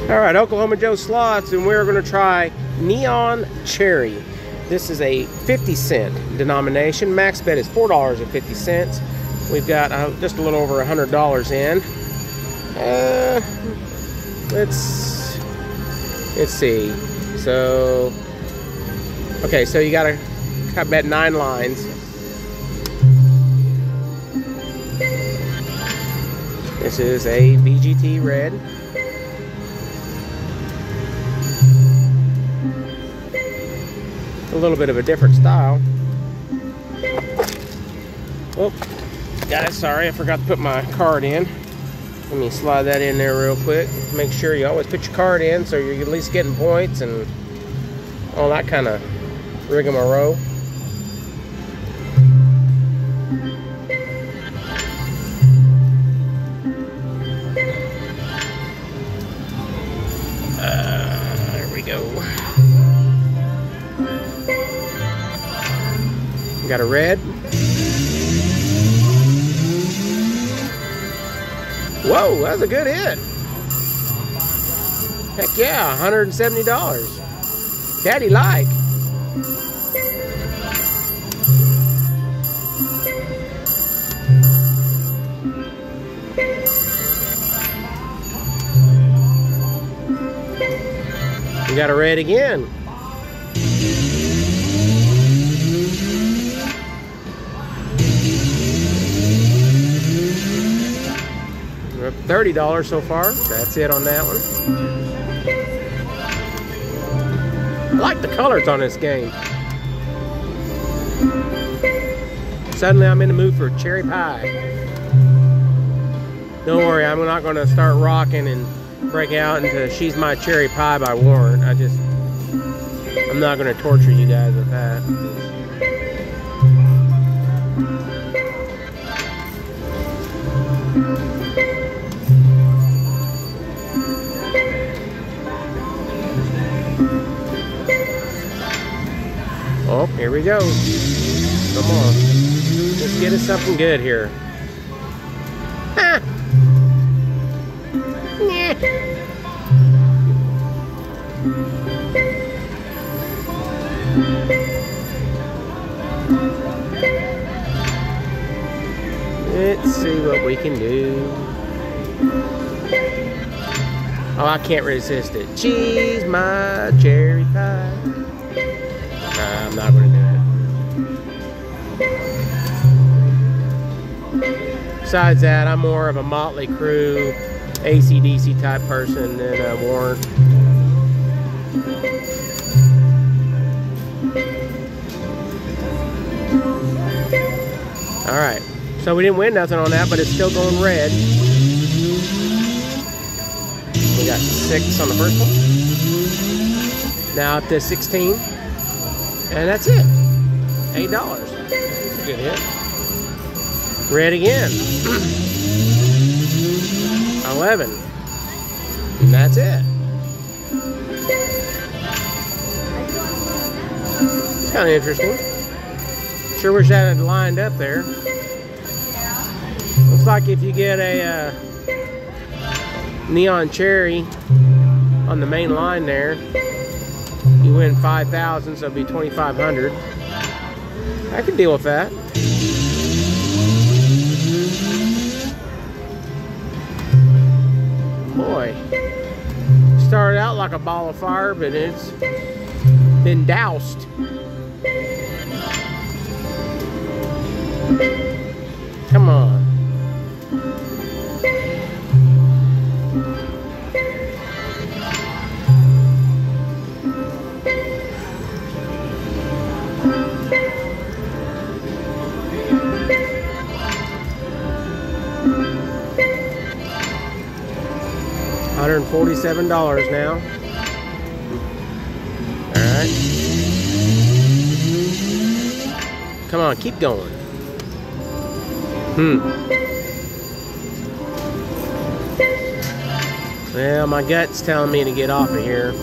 Alright, Oklahoma Joe Slots, and we're going to try Neon Cherry. This is a 50-cent denomination. Max bet is $4.50. We've got just a little over $100 in. Let's see. So, okay, so you got to bet 9 lines. This is a VGT red. A little bit of a different style. Oh, got it. Sorry, I forgot to put my card in. Let me slide that in there real quick. Make sure you always put your card in so you're at least getting points and all that kind of rigmarole. There we go. Got a red. Whoa, that's a good hit. Heck yeah, $170. Caddy like. We got a red again. We're up $30 so far. That's it on that one. I like the colors on this game. Suddenly I'm in the mood for cherry pie. Don't worry, I'm not going to start rocking and break out into She's My Cherry Pie by Warren. I'm not going to torture you guys with that. Oh, here we go. Come on. Let's get us something good here. Ah. Yeah. Let's see what we can do. Oh, I can't resist it. She's my cherry pie. I'm not going to do it. Besides that, I'm more of a Motley Crue, AC/DC type person than Warren. Alright, so we didn't win nothing on that, but it's still going red. We got 6 on the first one. Now up to 16. And that's it. $8. That's a good hit. Red again. 11. And that's it. It's kind of interesting. Sure wish that had lined up there. Looks like if you get a Neon Cherry on the main line there, you win 5,000, so it'll be 2,500. I can deal with that. Boy, started out like a ball of fire, but it's been doused. Come on. $147 now. Alright. Come on, keep going. Well, my gut's telling me to get off of here.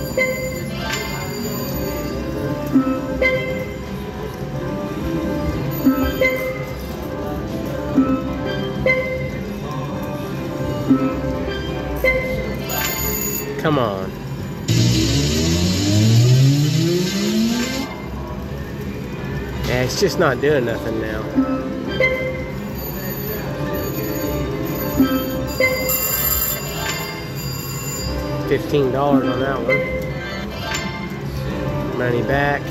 Come on. Yeah, it's just not doing nothing now. $15 on that one. Money back.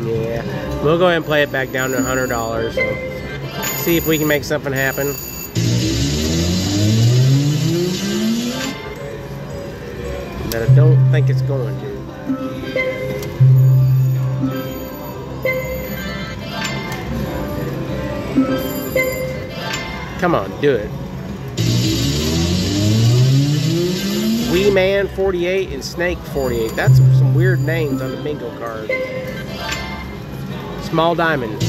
Yeah, we'll go ahead and play it back down to $100. So see if we can make something happen. But I don't think it's going to. Come on, do it. Wee Man 48 and Snake 48. That's some weird names on the bingo card. Small diamond.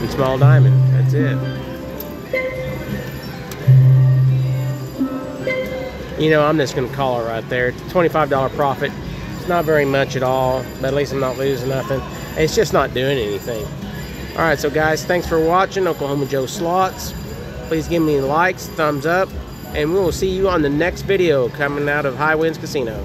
And small diamond. That's it. You know, I'm just going to call it right there. It's a $25 profit. It's not very much at all, but at least I'm not losing nothing. It's just not doing anything. Alright, so guys, thanks for watching Oklahoma Joe Slots. Please give me likes, thumbs up, and we will see you on the next video coming out of High Winds Casino.